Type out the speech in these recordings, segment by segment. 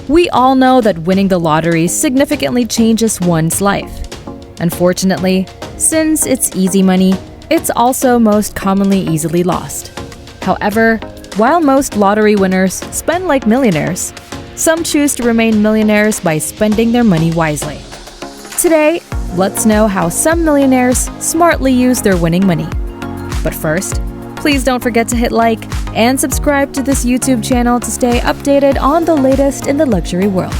We all know that winning the lottery significantly changes one's life. Unfortunately, since it's easy money, it's also most commonly easily lost. However, while most lottery winners spend like millionaires, some choose to remain millionaires by spending their money wisely. Today, let's know how some millionaires smartly use their winning money. But first, please don't forget to hit like and subscribe to this YouTube channel to stay updated on the latest in the luxury world.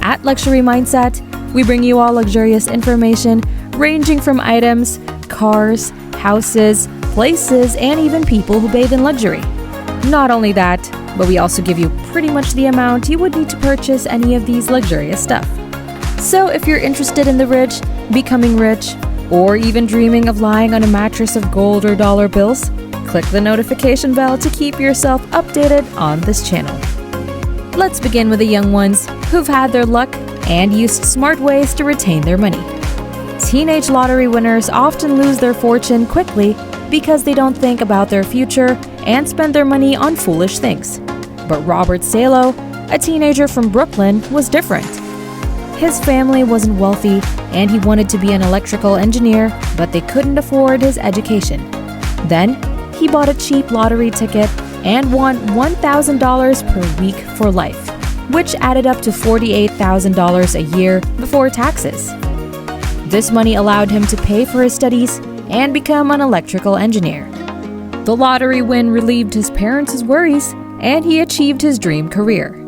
At Luxury Mindset, we bring you all luxurious information ranging from items, cars, houses, places, and even people who bathe in luxury. Not only that, but we also give you pretty much the amount you would need to purchase any of these luxurious stuff. So if you're interested in the rich, becoming rich, or even dreaming of lying on a mattress of gold or dollar bills, click the notification bell to keep yourself updated on this channel. Let's begin with the young ones who've had their luck and used smart ways to retain their money. Teenage lottery winners often lose their fortune quickly because they don't think about their future and spend their money on foolish things. But Robert Salo, a teenager from Brooklyn, was different. His family wasn't wealthy and he wanted to be an electrical engineer, but they couldn't afford his education. Then, he bought a cheap lottery ticket and won $1,000 per week for life, which added up to $48,000 a year before taxes. This money allowed him to pay for his studies and become an electrical engineer. The lottery win relieved his parents' worries, and he achieved his dream career.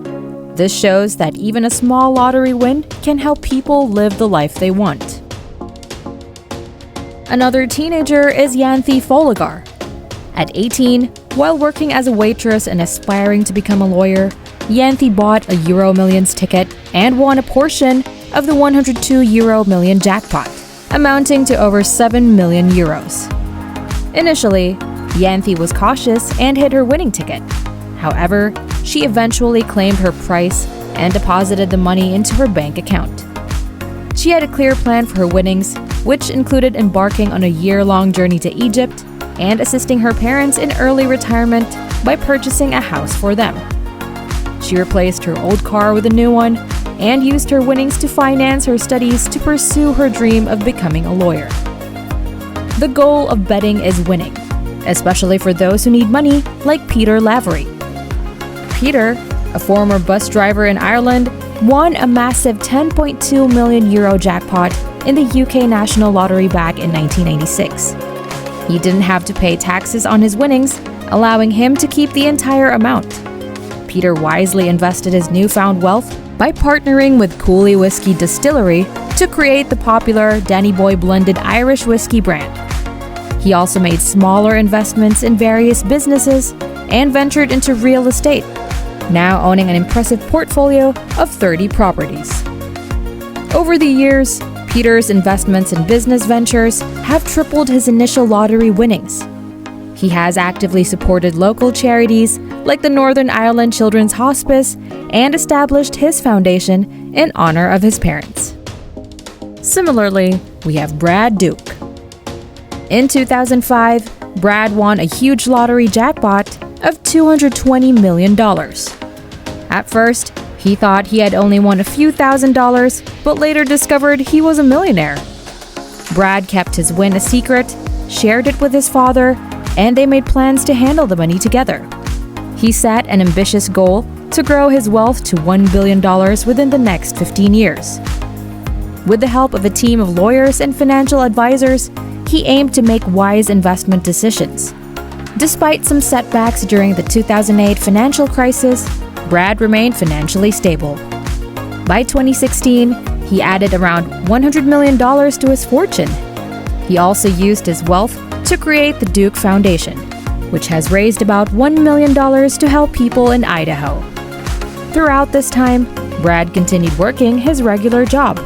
This shows that even a small lottery win can help people live the life they want. Another teenager is Yancy Folgar. At 18, while working as a waitress and aspiring to become a lawyer, Yancy bought a Euro Millions ticket and won a portion of the 102 Euro Million jackpot, amounting to over 7 million euros. Initially, Yancy was cautious and hid her winning ticket. However, she eventually claimed her prize and deposited the money into her bank account. She had a clear plan for her winnings, which included embarking on a year-long journey to Egypt and assisting her parents in early retirement by purchasing a house for them. She replaced her old car with a new one and used her winnings to finance her studies to pursue her dream of becoming a lawyer. The goal of betting is winning, especially for those who need money, like Peter Lavery. Peter, a former bus driver in Ireland, won a massive 10.2 million euro jackpot in the UK National Lottery back in 1996. He didn't have to pay taxes on his winnings, allowing him to keep the entire amount. Peter wisely invested his newfound wealth by partnering with Cooley Whiskey Distillery to create the popular Danny Boy blended Irish whiskey brand. He also made smaller investments in various businesses and ventured into real estate, now owning an impressive portfolio of 30 properties. Over the years, Peter's investments in business ventures have tripled his initial lottery winnings. He has actively supported local charities like the Northern Ireland Children's Hospice and established his foundation in honor of his parents. Similarly, we have Brad Duke. In 2005, Brad won a huge lottery jackpot of $220 million. At first, he thought he had only won a few $1,000s, but later discovered he was a millionaire. Brad kept his win a secret, shared it with his father, and they made plans to handle the money together. He set an ambitious goal to grow his wealth to $1 billion within the next 15 years. With the help of a team of lawyers and financial advisors, he aimed to make wise investment decisions. Despite some setbacks during the 2008 financial crisis, Brad remained financially stable. By 2016, he added around $100 million to his fortune. He also used his wealth to create the Duke Foundation, which has raised about $1 million to help people in Idaho. Throughout this time, Brad continued working his regular job.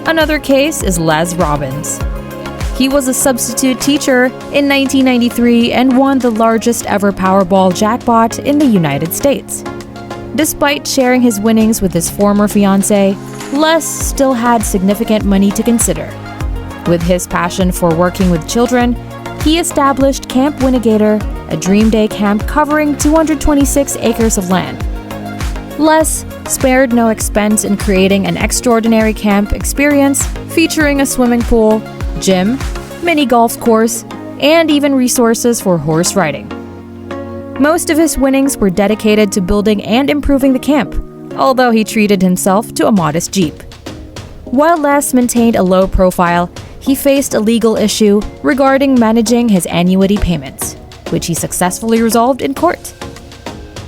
Another case is Les Robbins. He was a substitute teacher in 1993 and won the largest ever Powerball jackpot in the United States. Despite sharing his winnings with his former fiancée, Les still had significant money to consider. With his passion for working with children, he established Camp Winnegator, a Dream Day camp covering 226 acres of land. Les spared no expense in creating an extraordinary camp experience featuring a swimming pool, gym, mini golf course, and even resources for horse riding. Most of his winnings were dedicated to building and improving the camp, although he treated himself to a modest Jeep. While Les maintained a low profile, he faced a legal issue regarding managing his annuity payments, which he successfully resolved in court.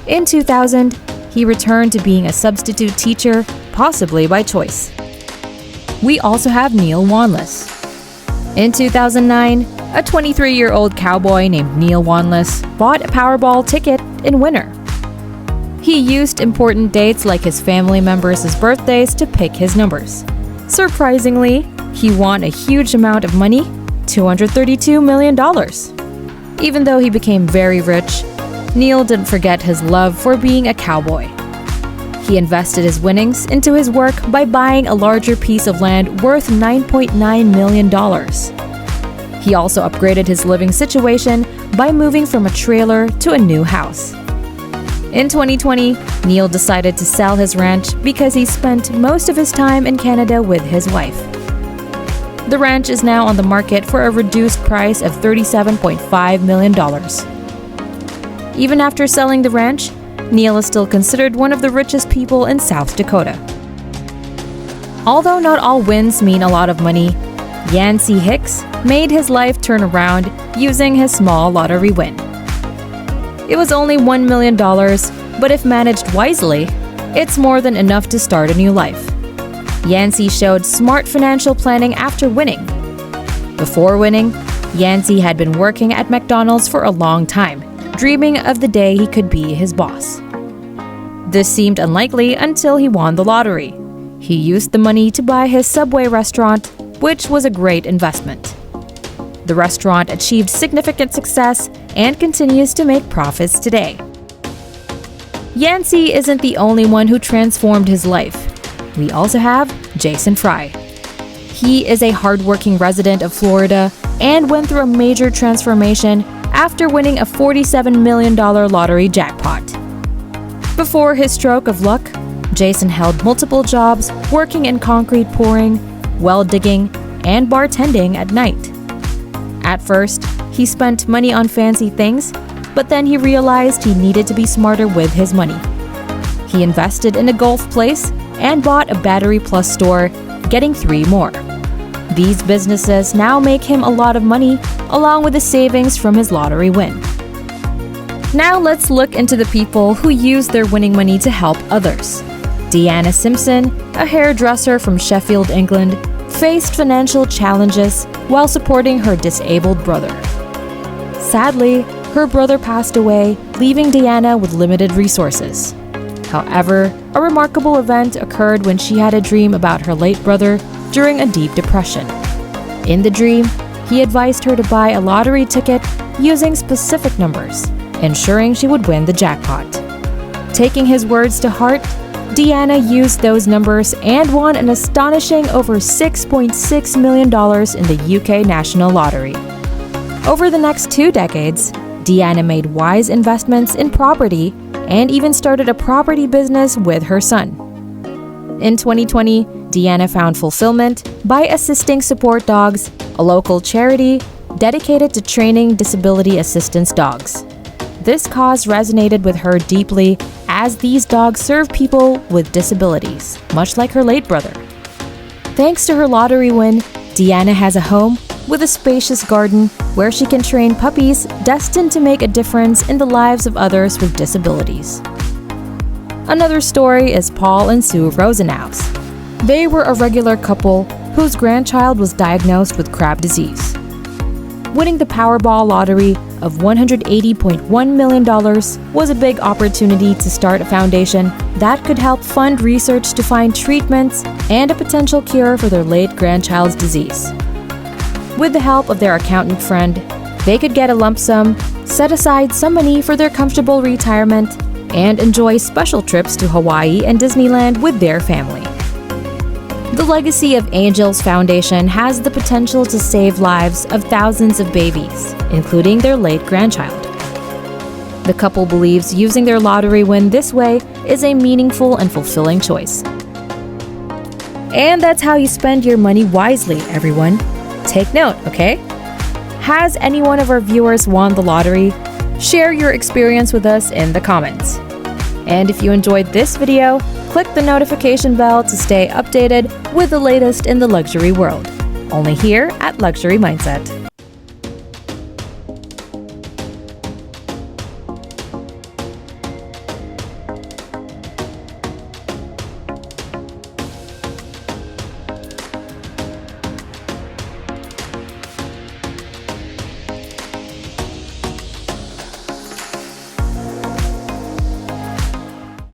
In 2000, he returned to being a substitute teacher, possibly by choice. We also have Neil Wanless. In 2009, a 23-year-old cowboy named Neil Wanless bought a Powerball ticket in winter. He used important dates like his family members' birthdays to pick his numbers. Surprisingly, he won a huge amount of money, $232 million. Even though he became very rich, Neil didn't forget his love for being a cowboy. He invested his winnings into his work by buying a larger piece of land worth $9.9 million. He also upgraded his living situation by moving from a trailer to a new house. In 2020, Neil decided to sell his ranch because he spent most of his time in Canada with his wife. The ranch is now on the market for a reduced price of $37.5 million. Even after selling the ranch, Neil is still considered one of the richest people in South Dakota. Although not all wins mean a lot of money, Yancey Hicks made his life turn around using his small lottery win. It was only $1 million, but if managed wisely, it's more than enough to start a new life. Yancey showed smart financial planning after winning. Before winning, Yancey had been working at McDonald's for a long time, dreaming of the day he could be his boss. This seemed unlikely until he won the lottery. He used the money to buy his Subway restaurant, which was a great investment. The restaurant achieved significant success and continues to make profits today. Yancey isn't the only one who transformed his life. We also have Jason Frye. He is a hardworking resident of Florida and went through a major transformation after winning a $47 million lottery jackpot. Before his stroke of luck, Jason held multiple jobs working in concrete pouring, well digging, and bartending at night. At first, he spent money on fancy things, but then he realized he needed to be smarter with his money. He invested in a golf place and bought a Battery Plus store, getting 3 more. These businesses now make him a lot of money, along with the savings from his lottery win. Now let's look into the people who use their winning money to help others. Deanna Simpson, a hairdresser from Sheffield, England, faced financial challenges while supporting her disabled brother. Sadly, her brother passed away, leaving Deanna with limited resources. However, a remarkable event occurred when she had a dream about her late brother during a deep depression. In the dream, he advised her to buy a lottery ticket using specific numbers, ensuring she would win the jackpot. Taking his words to heart, Deanna used those numbers and won an astonishing over $6.6 million in the UK National Lottery. Over the next 2 decades, Deanna made wise investments in property and even started a property business with her son. In 2020, Deanna found fulfillment by assisting Support Dogs, a local charity dedicated to training disability assistance dogs. This cause resonated with her deeply, as these dogs serve people with disabilities, much like her late brother. Thanks to her lottery win, Deanna has a home with a spacious garden where she can train puppies destined to make a difference in the lives of others with disabilities. Another story is Paul and Sue Rosenhaus. They were a regular couple whose grandchild was diagnosed with Crab disease. Winning the Powerball lottery of $180.1 million was a big opportunity to start a foundation that could help fund research to find treatments and a potential cure for their late grandchild's disease. With the help of their accountant friend, they could get a lump sum, set aside some money for their comfortable retirement, and enjoy special trips to Hawaii and Disneyland with their family. The legacy of Angels Foundation has the potential to save lives of thousands of babies, including their late grandchild. The couple believes using their lottery win this way is a meaningful and fulfilling choice. And that's how you spend your money wisely, everyone. Take note, okay? Has any one of our viewers won the lottery? Share your experience with us in the comments. And if you enjoyed this video, click the notification bell to stay updated with the latest in the luxury world. Only here at Luxury Mindset.